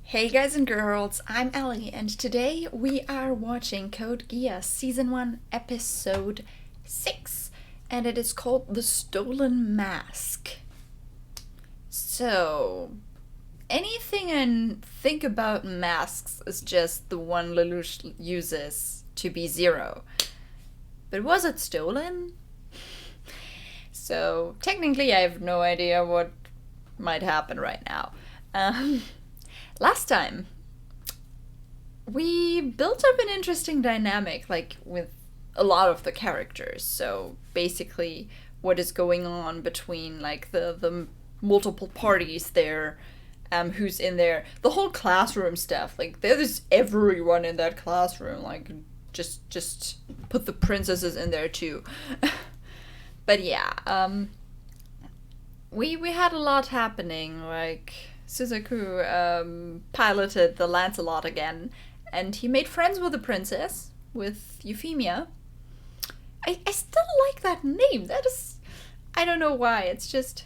Hey guys and girls, I'm Allie, and today we are watching Code Geass Season 1, Episode 6, and it is called The Stolen Mask. So, anything I think about masks is just the one Lelouch uses to be Zero. But was it stolen? So, technically I have no idea what might happen right now. Last time, we built up an interesting dynamic, like, with a lot of the characters. So, basically, what is going on between, like, the multiple parties there, who's in there, the whole classroom stuff. Like, there's everyone in that classroom, like, just put the princesses in there, too. But yeah, we had a lot happening, like... Suzaku piloted the Lancelot again, and he made friends with the princess, with Euphemia. I still like that name. That is... I don't know why. It's just...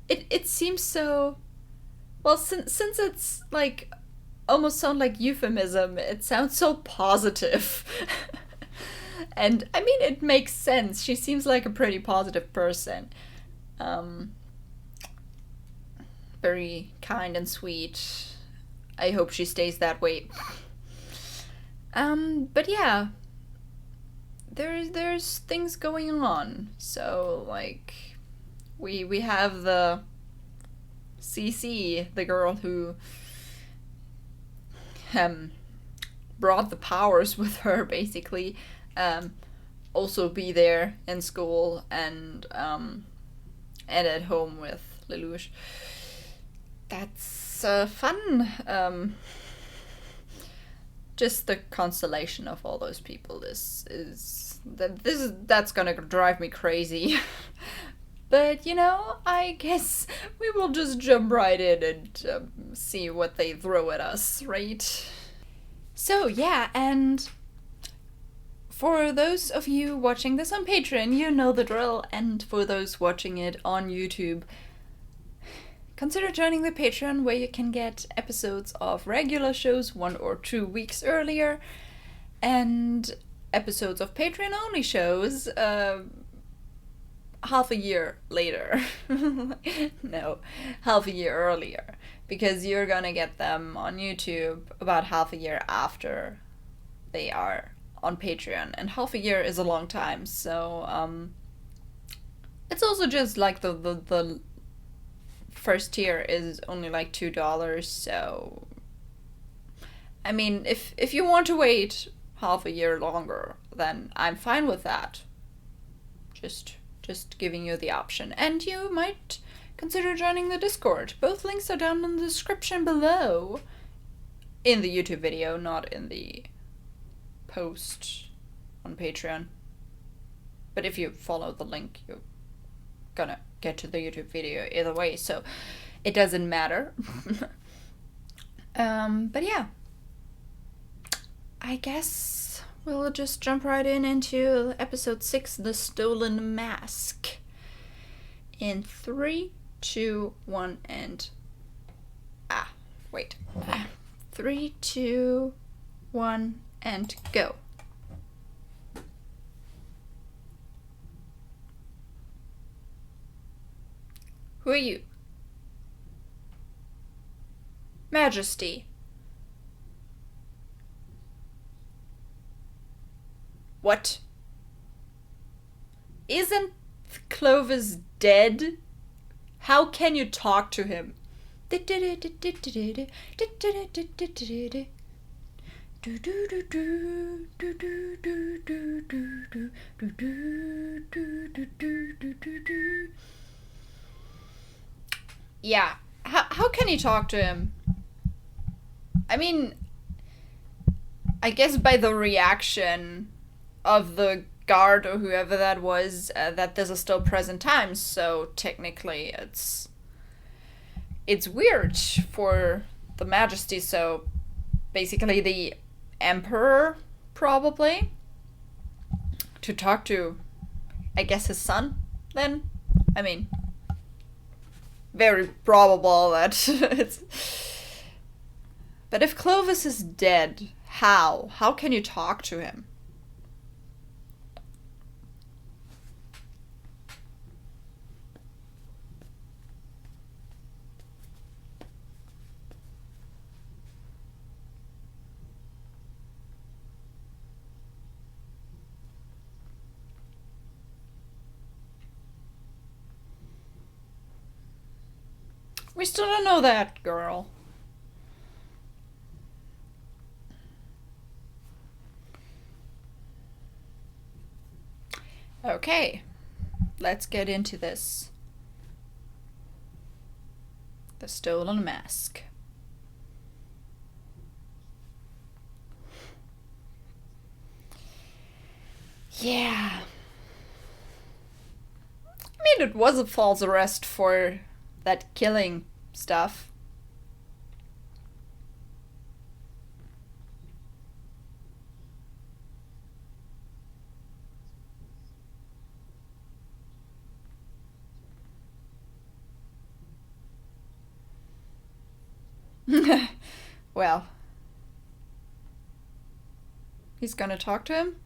It seems so... Well, since it's, like, almost sound like euphemism, it sounds so positive. And, I mean, it makes sense. She seems like a pretty positive person. Very kind and sweet. I hope she stays that way. But yeah, there's things going on. So like, we have the CC, the girl who brought the powers with her, basically, also be there in school and at home with Lelouch. That's fun. Just the constellation of all those people that's gonna drive me crazy. But you know, I guess we will just jump right in and see what they throw at us, right? So yeah, and for those of you watching this on Patreon, you know the drill, and for those watching it on YouTube, consider joining the Patreon, where you can get episodes of regular shows 1 or 2 weeks earlier, and episodes of Patreon-only shows half a year later. No, half a year earlier. Because you're gonna get them on YouTube about half a year after they are on Patreon. And half a year is a long time, so it's also just like the first tier is only like $2, so I mean, if you want to wait half a year longer, then I'm fine with that. Just giving you the option. And you might consider joining the Discord. Both links are down in the description below. In the YouTube video, not in the post on Patreon. But if you follow the link, you're gonna get to the YouTube video either way, so it doesn't matter. But yeah, I guess we'll just jump right into episode 6, The Stolen Mask. In 3, 2, 1, and... wait. 3, 2, 1, and go. Who are you? Majesty. What? Isn't Clovis dead? How can you talk to him? Yeah, how can you talk to him? I mean, I guess by the reaction of the guard or whoever that was, that this is still present times, so technically it's weird for the Majesty, so basically the Emperor, probably, to talk to, I guess, his son, then? I mean... very probable that it's But if Clovis is dead, how? How can you talk to him? We still don't know that, girl. Okay, let's get into this. The stolen mask. Yeah. I mean, it was a false arrest for that killing stuff. Well, he's gonna talk to him?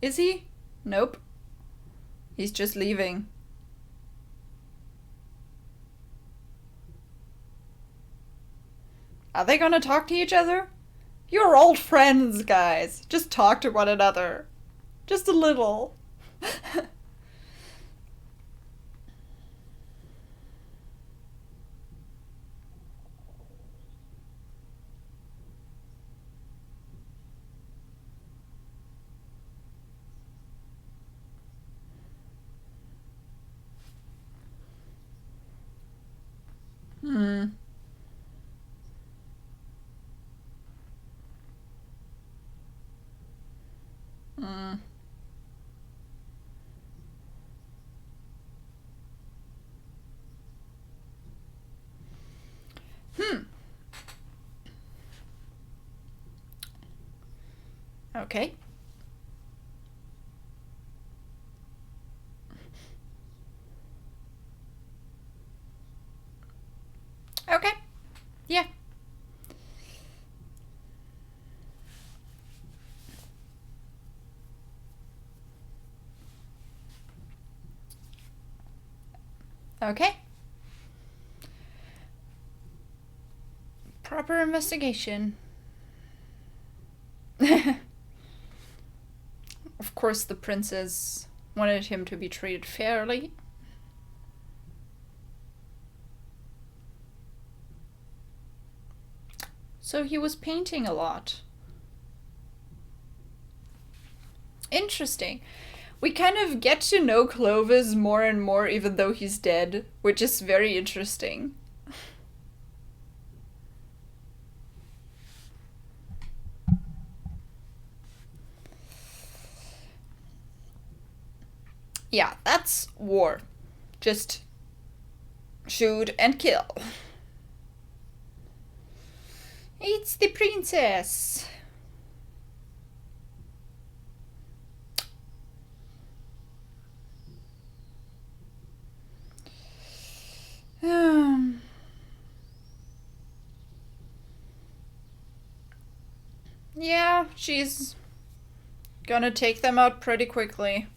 Is he? Nope. He's just leaving. Are they gonna talk to each other? You're old friends, guys. Just talk to one another. Just a little. Hmm. Hmm. Hmm. Okay. Okay. Yeah. Okay. Proper investigation. Of course, the princess wanted him to be treated fairly. So he was painting a lot. Interesting. We kind of get to know Clovis more and more even though he's dead, which is very interesting. Yeah, that's war. Just shoot and kill. It's the princess. Yeah, she's gonna take them out pretty quickly.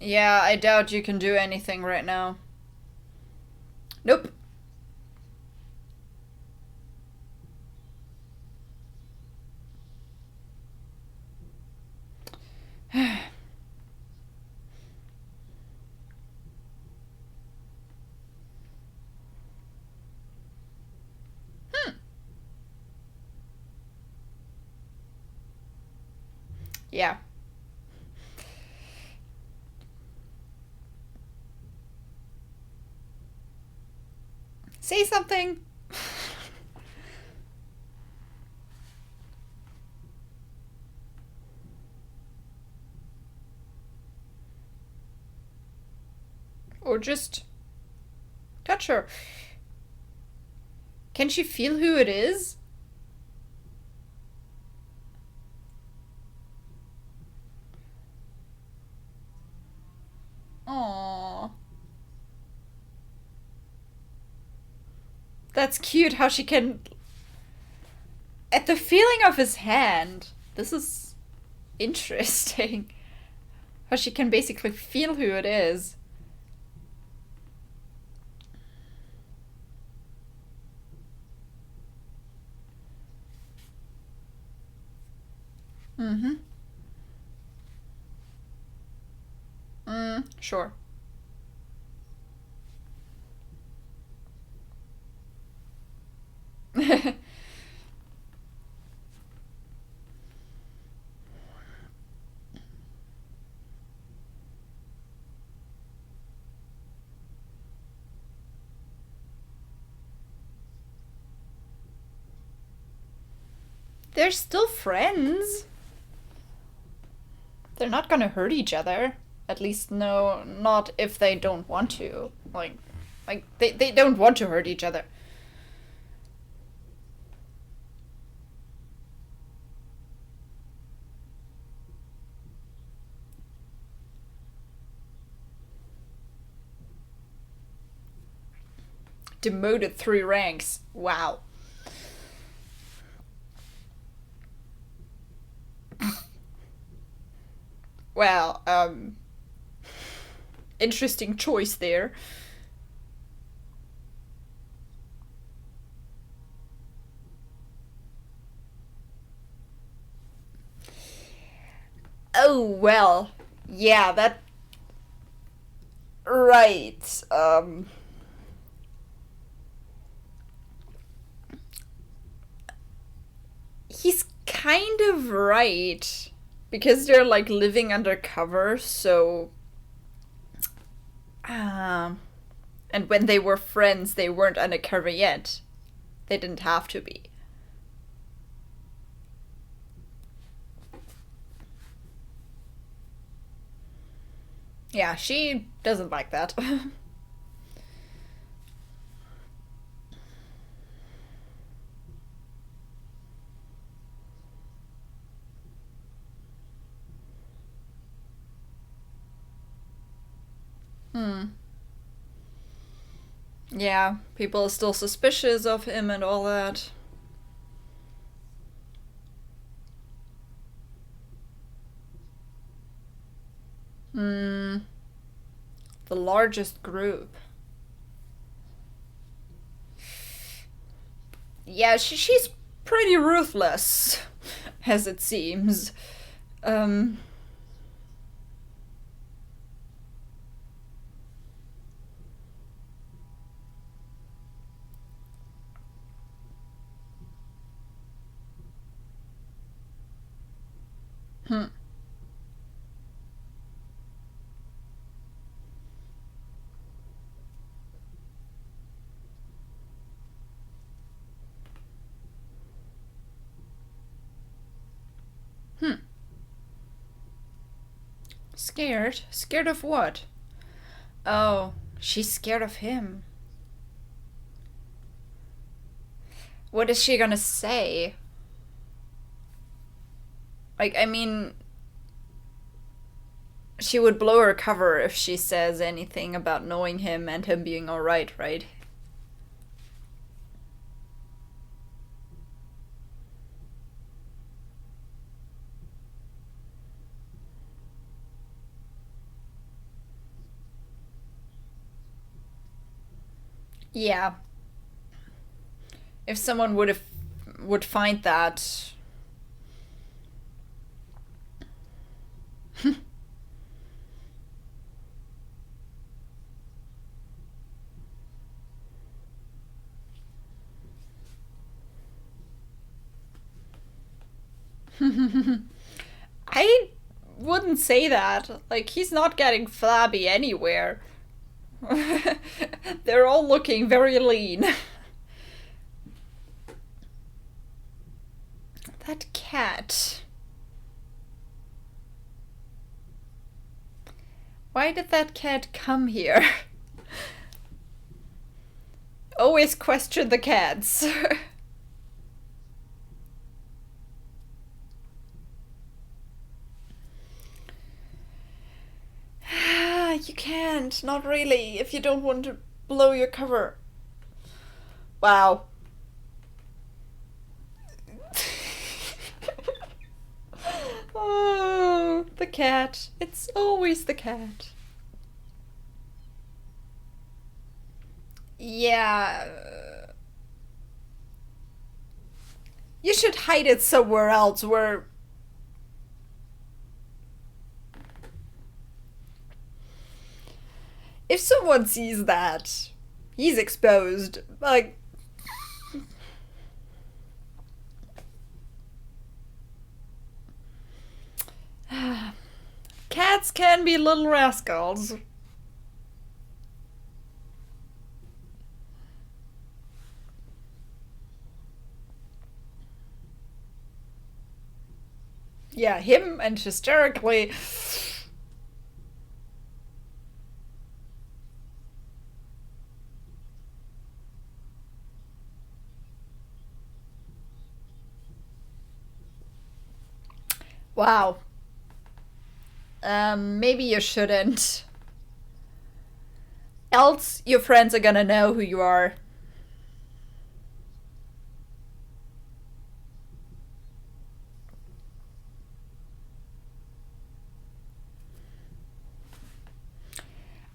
Yeah, I doubt you can do anything right now. Nope. Yeah. Say something. Or just touch her. Can she feel who it is? Aww. That's cute how she can. At the feeling of his hand. This is interesting. How she can basically feel who it is. Mm-hmm. Sure. They're still friends. They're not gonna hurt each other. At least, no, not if they don't want to. They don't want to hurt each other. Demoted 3 ranks. Wow. Well, interesting choice there. Oh, well. Yeah, that. Right. He's kind of right. Because they're like living undercover, so. Um. And when they were friends, they weren't undercover yet. They didn't have to be. Yeah, she doesn't like that. Hmm. Yeah, people are still suspicious of him and all that. Hmm. The largest group. Yeah, she's pretty ruthless, as it seems. Um. Hmm. Hmm. Scared? Scared of what? Oh, she's scared of him. What is she gonna say? Like, I mean, she would blow her cover if she says anything about knowing him and him being alright, right? Yeah. If someone would find that. I wouldn't say that. Like, he's not getting flabby anywhere. They're all looking very lean. That cat. Why did that cat come here? Always question the cats. You can't. Not really. If you don't want to blow your cover. Wow. Oh, the cat. It's always the cat. Yeah. You should hide it somewhere else where... If someone sees that, he's exposed. Like... Cats can be little rascals. Yeah, him and hysterically... Wow. Maybe you shouldn't. Else your friends are gonna know who you are.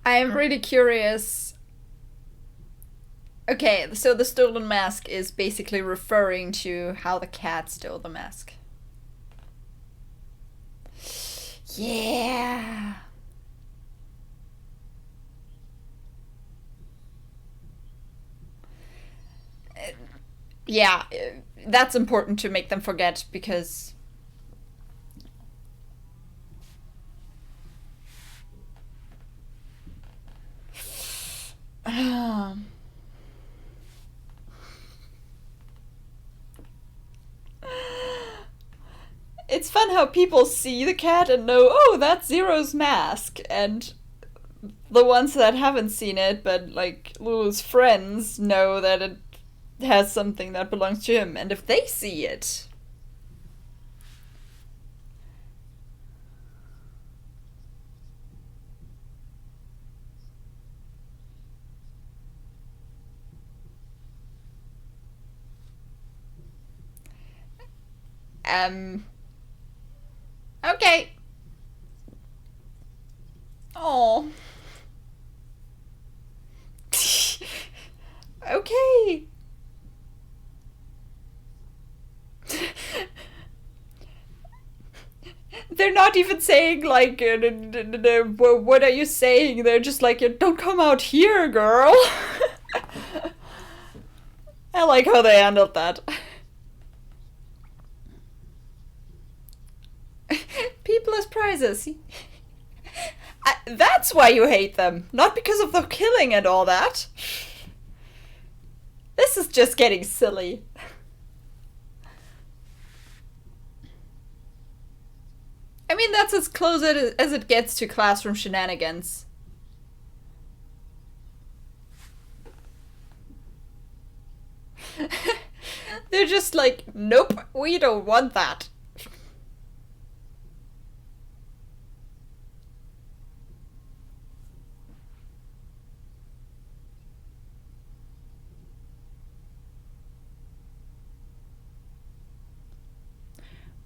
I am really curious. Okay, so the stolen mask is basically referring to how the cat stole the mask. Yeah. Yeah, that's important to make them forget because... It's fun how people see the cat and know, oh, that's Zero's mask, and the ones that haven't seen it, but like Lulu's friends, know that it has something that belongs to him, and if they see it... Okay. Oh. Okay. They're not even saying, like, what are you saying? They're just like, don't come out here, girl. I like how they handled that. People as prizes. That's why you hate them. Not because of the killing and all that. This is just getting silly. I mean, that's as close as it gets to classroom shenanigans. They're just like, nope, we don't want that.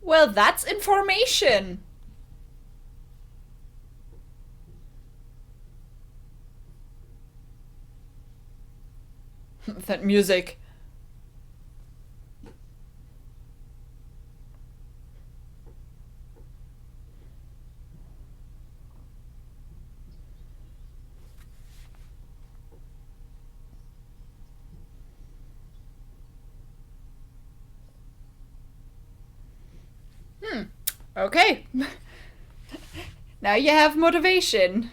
Well, that's information. That music. Okay. Now you have motivation.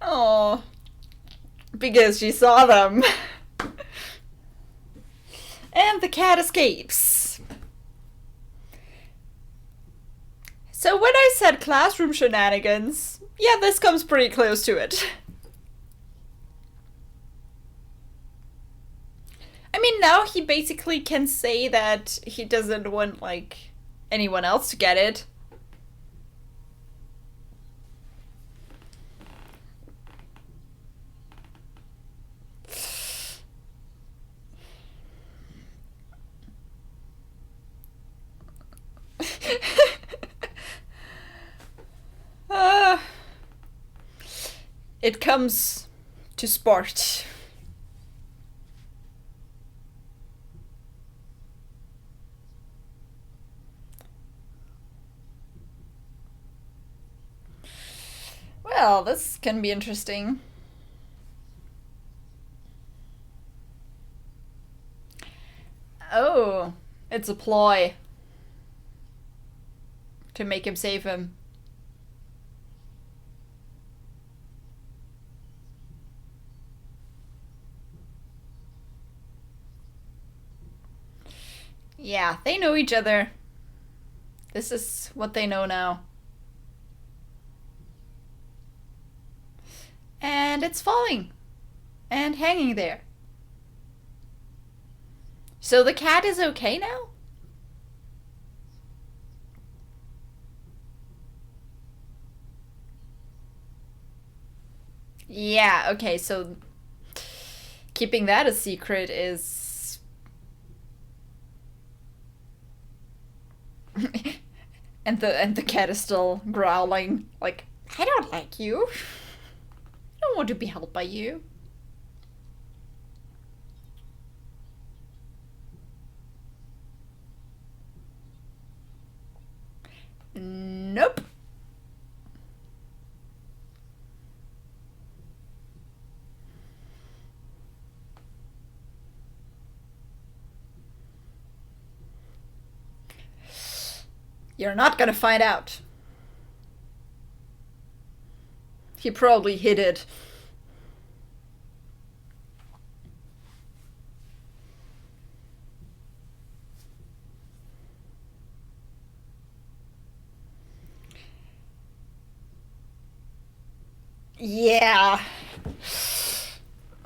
Oh. Because she saw them. And And the cat escapes. So when I said classroom shenanigans, yeah, this comes pretty close to it. I mean, now he basically can say that he doesn't want, like, anyone else to get it. It comes to sport. Well, this can be interesting. Oh, it's a ploy to make him save him. Yeah, they know each other. This is what they know now. And it's falling and hanging there. So the cat is okay now? Yeah, okay, so keeping that a secret is... and the cat is still growling, like, I don't like you. I don't want to be held by you. Nope. You're not gonna find out. He probably hid it. Yeah.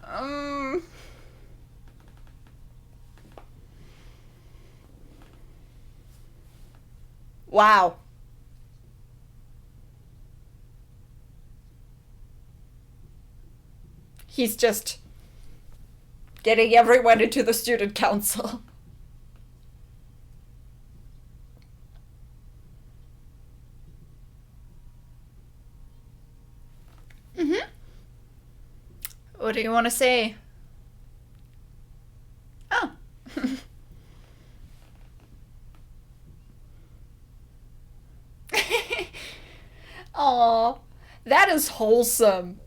Um... Wow. He's just getting everyone into the student council. Mm-hmm. What do you want to say? Oh. Aw. That is wholesome.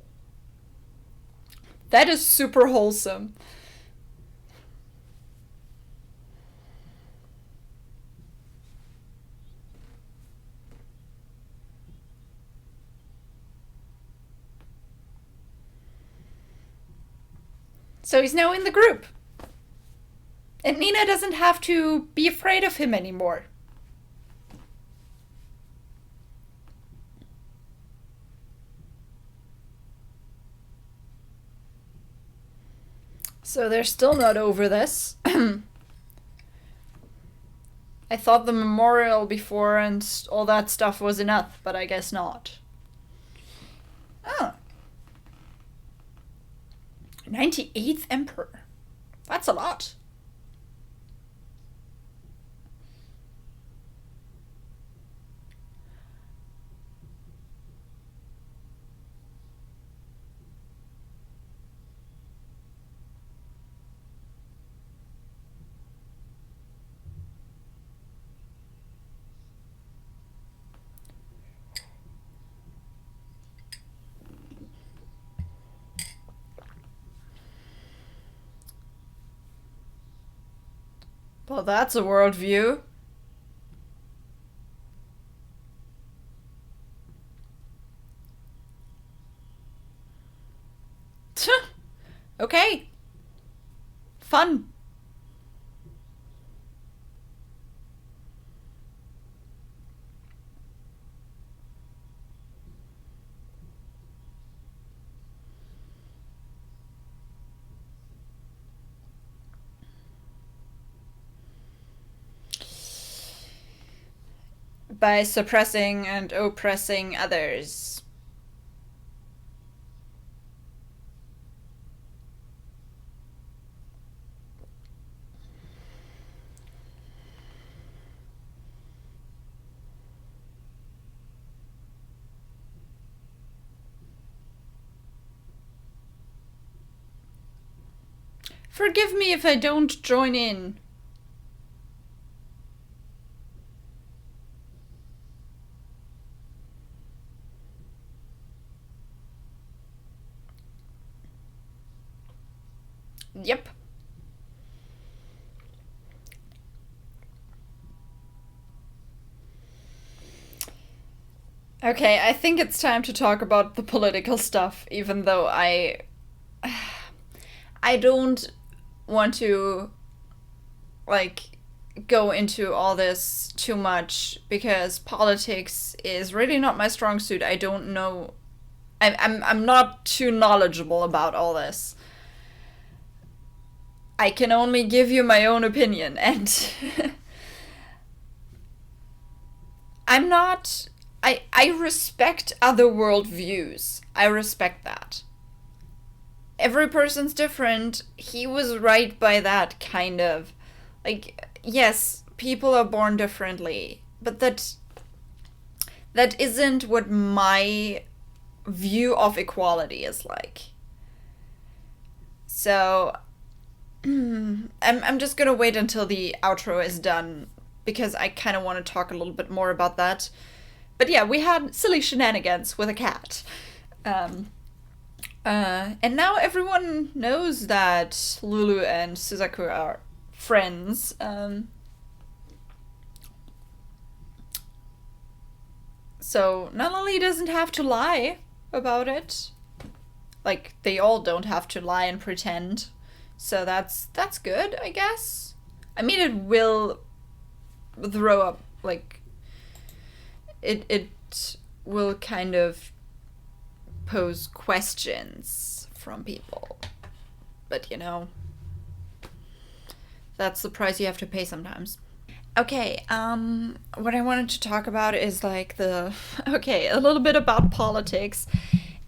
That is super wholesome. So he's now in the group. And Nina doesn't have to be afraid of him anymore. So they're still not over this. I thought the memorial before and all that stuff was enough, but I guess not. Oh. 98th Emperor. That's a lot. Well, that's a worldview. Okay. Fun. by suppressing and oppressing others. Forgive me if I don't join in. Yep. Okay, I think it's time to talk about the political stuff, even though I don't want to like go into all this too much because politics is really not my strong suit. I don't know. I'm not too knowledgeable about all this. I can only give you my own opinion, and I'm not. I respect other worldviews. I respect that. Every person's different. He was right by that, kind of. Like, yes, people are born differently, but that isn't what my view of equality is like. So I'm just gonna wait until the outro is done because I kind of want to talk a little bit more about that. But yeah, we had silly shenanigans with a cat. And now everyone knows that Lulu and Suzaku are friends. So Nalali doesn't have to lie about it. Like, they all don't have to lie and pretend. So that's good, I guess. I mean, it will throw up, like, it will kind of pose questions from people. But, you know, that's the price you have to pay sometimes. Okay, what I wanted to talk about is, like, okay, a little bit about politics.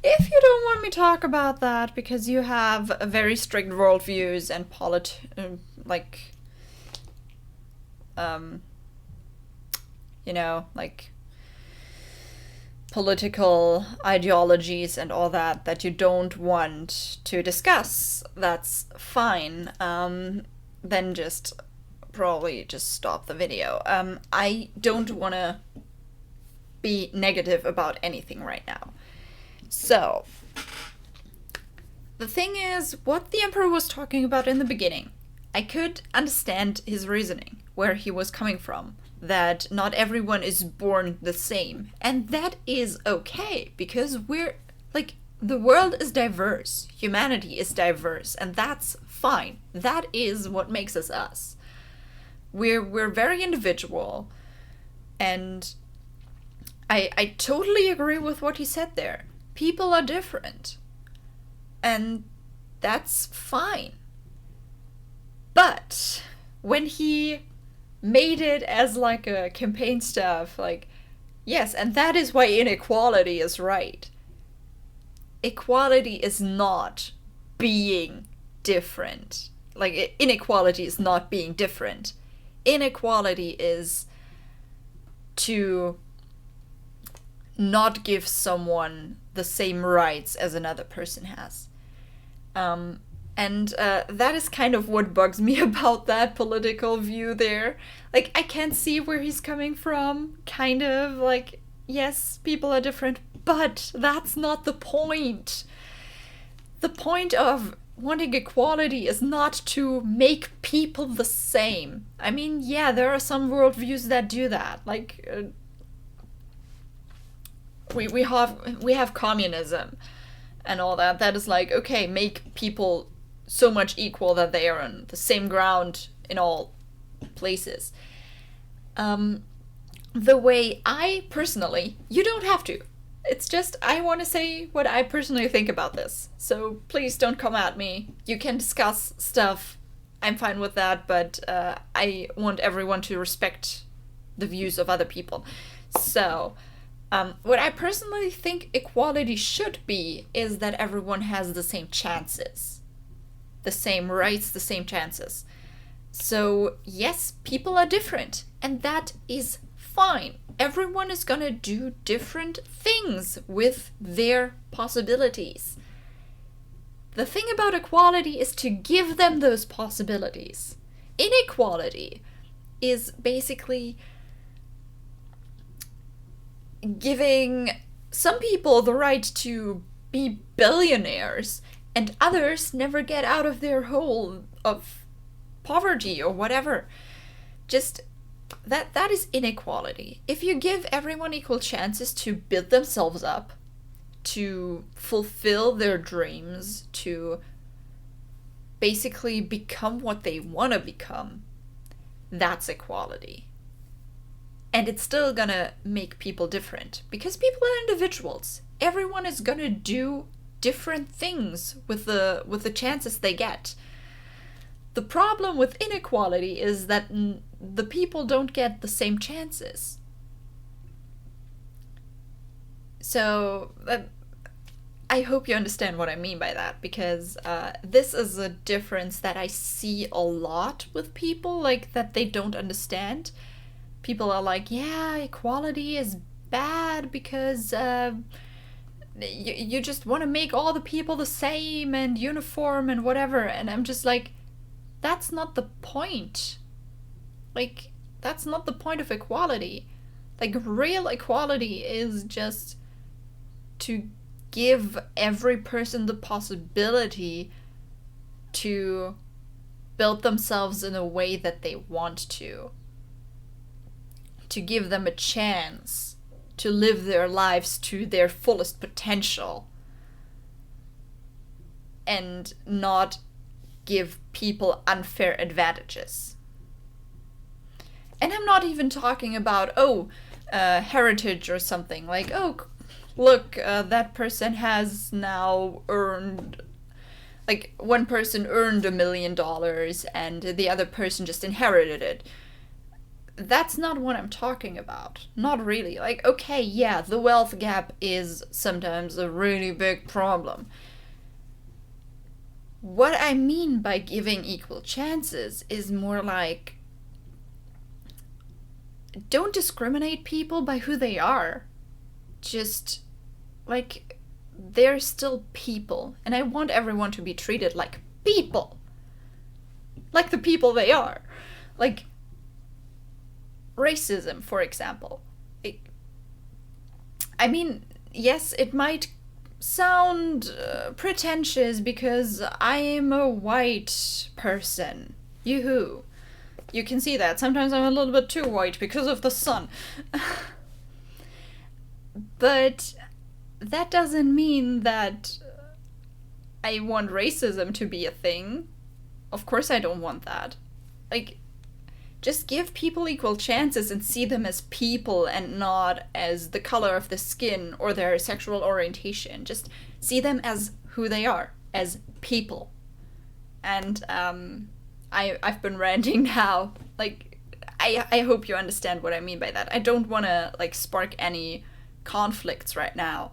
If you don't want me to talk about that because you have a very strict worldviews and you know, like, political ideologies and all that you don't want to discuss, that's fine. Then probably just stop the video. I don't want to be negative about anything right now. So, the thing is, what the Emperor was talking about in the beginning, I could understand his reasoning, where he was coming from, that not everyone is born the same. And that is okay, because the world is diverse, humanity is diverse, and that's fine. That is what makes us us. We're very individual, and I totally agree with what he said there. People are different, and that's fine. But when he made it as like a campaign stuff, like, yes, and that is why inequality is right. Equality is not being different. Like, inequality is not being different. Inequality is to not give someone the same rights as another person has. And that is kind of what bugs me about that political view there. Like, I can see where he's coming from, kind of, like, yes, people are different, but that's not the point. The point of wanting equality is not to make people the same. I mean, yeah, there are some worldviews that do that. Like, we have communism and all that. That is like, okay, make people so much equal that they are on the same ground in all places. The way I personally, you don't have to. It's just, I want to say what I personally think about this. So please don't come at me. You can discuss stuff. I'm fine with that, but I want everyone to respect the views of other people. So, what I personally think equality should be is that everyone has the same chances, the same rights, the same chances. So, yes, people are different, and that is fine. Everyone is gonna do different things with their possibilities. The thing about equality is to give them those possibilities. Inequality is basically giving some people the right to be billionaires and others never get out of their hole of poverty or whatever. Just that is inequality. If you give everyone equal chances to build themselves up, to fulfill their dreams, to basically become what they want to become, that's equality. And it's still gonna make people different, because people are individuals. Everyone is gonna do different things with the chances they get. The problem with inequality is that the people don't get the same chances. So, I hope you understand what I mean by that, because this is a difference that I see a lot with people, like, that they don't understand. People are like, yeah, equality is bad because you just want to make all the people the same and uniform and whatever. And I'm just like, that's not the point. Like, that's not the point of equality. Like, real equality is just to give every person the possibility to build themselves in a way that they want to give them a chance to live their lives to their fullest potential, and not give people unfair advantages. And I'm not even talking about, heritage or something. Like, look, that person has now earned, like, one person earned $1 million and the other person just inherited it. That's not what I'm talking about. Not really. Like, okay, yeah, the wealth gap is sometimes a really big problem. What I mean by giving equal chances is more like, don't discriminate people by who they are. Just, like, they're still people, and I want everyone to be treated like people. Like the people they are. Like, racism, for example. I mean, yes, it might sound pretentious because I am a white person. Yoo-hoo. You can see that. Sometimes I'm a little bit too white because of the sun. But that doesn't mean that I want racism to be a thing. Of course I don't want that. Like, just give people equal chances and see them as people and not as the color of the skin or their sexual orientation. Just see them as who they are, as people. And I've been ranting now. Like, I hope you understand what I mean by that. I don't want to, like, spark any conflicts right now.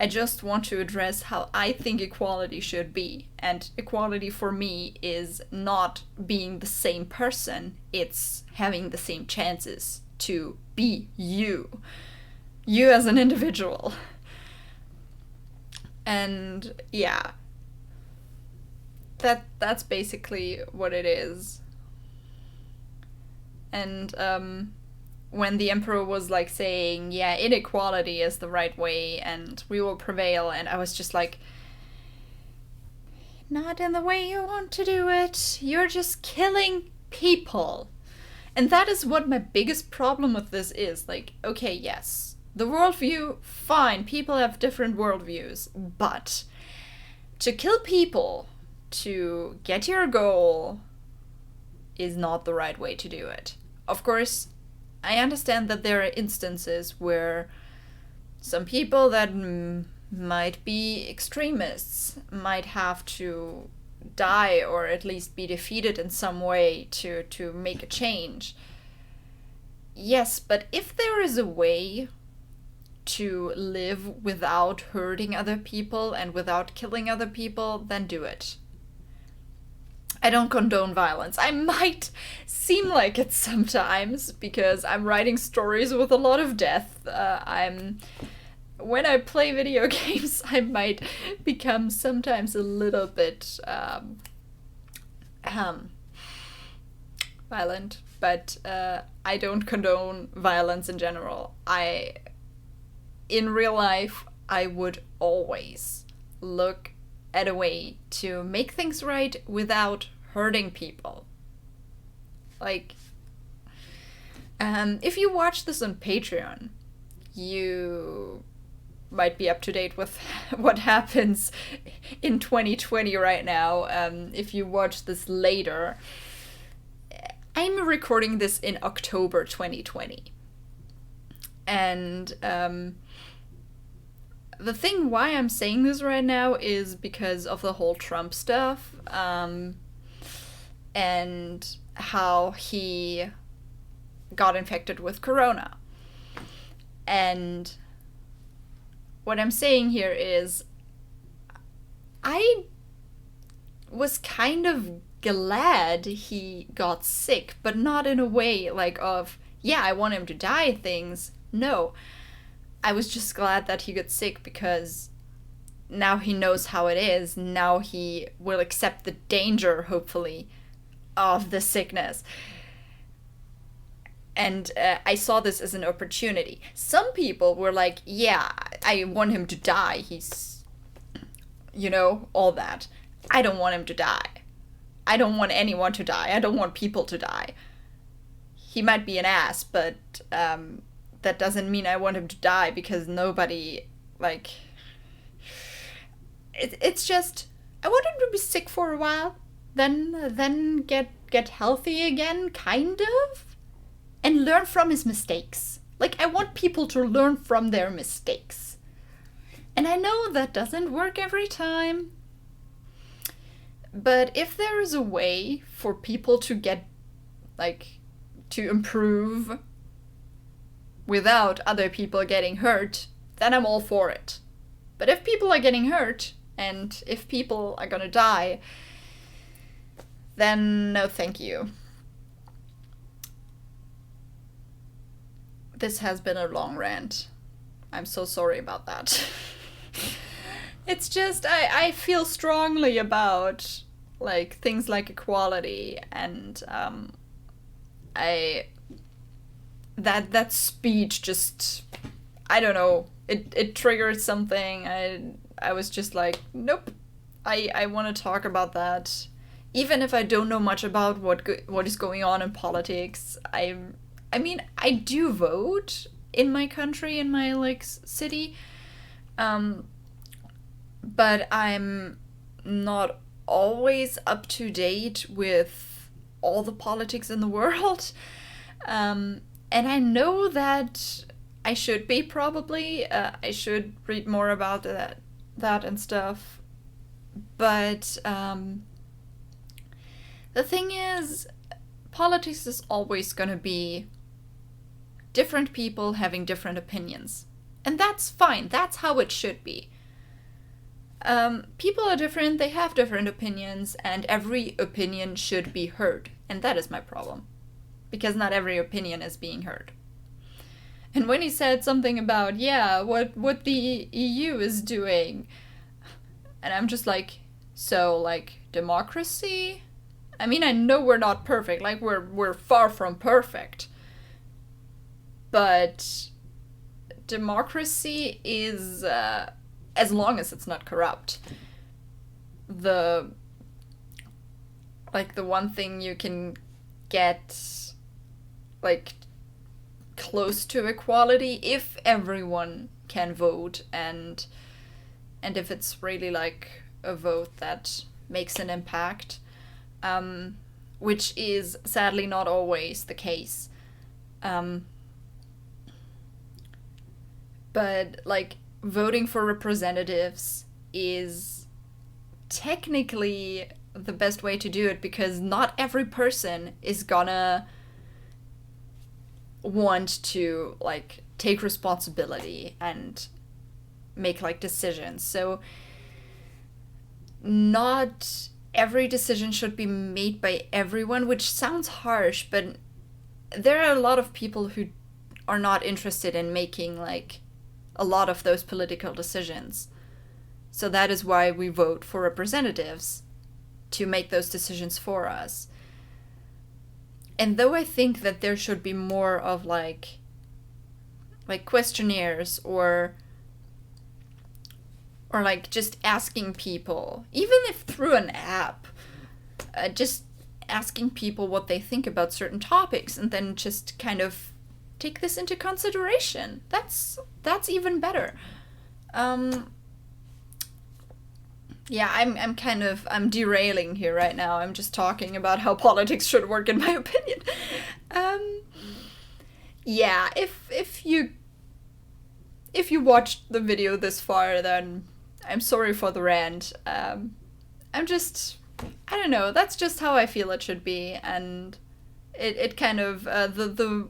I just want to address how I think equality should be. And equality for me is not being the same person, it's having the same chances to be you. You as an individual. And yeah. That's basically what it is. And when the emperor was like saying, yeah, inequality is the right way and we will prevail, and I was just like, not in the way you want to do it. You're just killing people. And that is what my biggest problem with this is. Like, okay, yes, the worldview, fine, people have different worldviews, but to kill people to get your goal is not the right way to do it. Of course, I understand that there are instances where some people that might be extremists might have to die or at least be defeated in some way to make a change. Yes, but if there is a way to live without hurting other people and without killing other people, then do it. I don't condone violence. I might seem like it sometimes because I'm writing stories with a lot of death. When I play video games, I might become sometimes a little bit violent, but I don't condone violence in general. In real life, I would always look at a way to make things right without hurting people. Like, if you watch this on Patreon, you might be up to date with what happens in 2020 right now. If you watch this later, I'm recording this in October 2020. And the thing why I'm saying this right now is because of the whole Trump stuff, and how he got infected with corona. And what I'm saying here is I was kind of glad he got sick, but not in a way like of, yeah, I want him to die things. No. I was just glad that he got sick because now he knows how it is. Now he will accept the danger, hopefully, of the sickness. And I saw this as an opportunity. Some people were like, yeah, I want him to die. He's, all that. I don't want him to die. I don't want anyone to die. I don't want people to die. He might be an ass, but that doesn't mean I want him to die because nobody, it's just, I want him to be sick for a while, then get healthy again, kind of, and learn from his mistakes. I want people to learn from their mistakes. And I know that doesn't work every time, but if there is a way for people to get, to improve without other people getting hurt, then I'm all for it. But if people are getting hurt, and if people are gonna die, then no thank you. This has been a long rant. I'm so sorry about that. It's just, I feel strongly about, things like equality, and that speech just, I don't know, it triggered something. I was just like, nope, I want to talk about that, even if I don't know much about what is going on in politics. I mean, I do vote in my country, in my city, but I'm not always up to date with all the politics in the world. And I know that I should be, probably. I should read more about that and stuff. But the thing is, politics is always going to be different people having different opinions. And that's fine. That's how it should be. People are different, they have different opinions, and every opinion should be heard. And that is my problem. Because not every opinion is being heard. And when he said something about, yeah, what the EU is doing, and I'm just like, so, democracy? I mean, I know we're not perfect, we're far from perfect. But democracy is, as long as it's not corrupt, the one thing you can get close to equality if everyone can vote, and if it's really a vote that makes an impact, which is sadly not always the case. But voting for representatives is technically the best way to do it, because not every person is gonna want to like take responsibility and make like decisions. So not every decision should be made by everyone, which sounds harsh, but there are a lot of people who are not interested in making like a lot of those political decisions. So that is why we vote for representatives to make those decisions for us. And though I think that there should be more of like questionnaires or like just asking people, even if through an app, just asking people what they think about certain topics and then just kind of take this into consideration. That's even better. Yeah, I'm derailing here right now. I'm just talking about how politics should work in my opinion. Yeah, if you watched the video this far, then I'm sorry for the rant. I'm just, I don't know, that's just how I feel it should be, and it kind of, the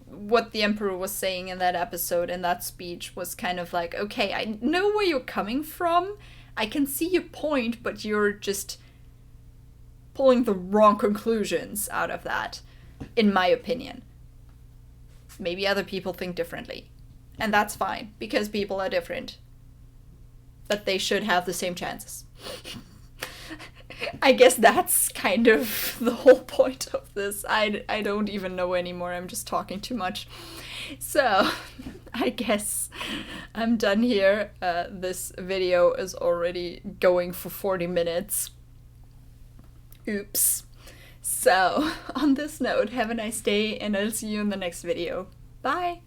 what the Emperor was saying in that episode, in that speech, was kind of like, okay, I know where you're coming from, I can see your point, but you're just pulling the wrong conclusions out of that, in my opinion. Maybe other people think differently. And that's fine, because people are different. But they should have the same chances. I guess that's kind of the whole point of this. I don't even know anymore, I'm just talking too much. So, I guess I'm done here. This video is already going for 40 minutes. Oops. So, on this note, have a nice day, and I'll see you in the next video. Bye!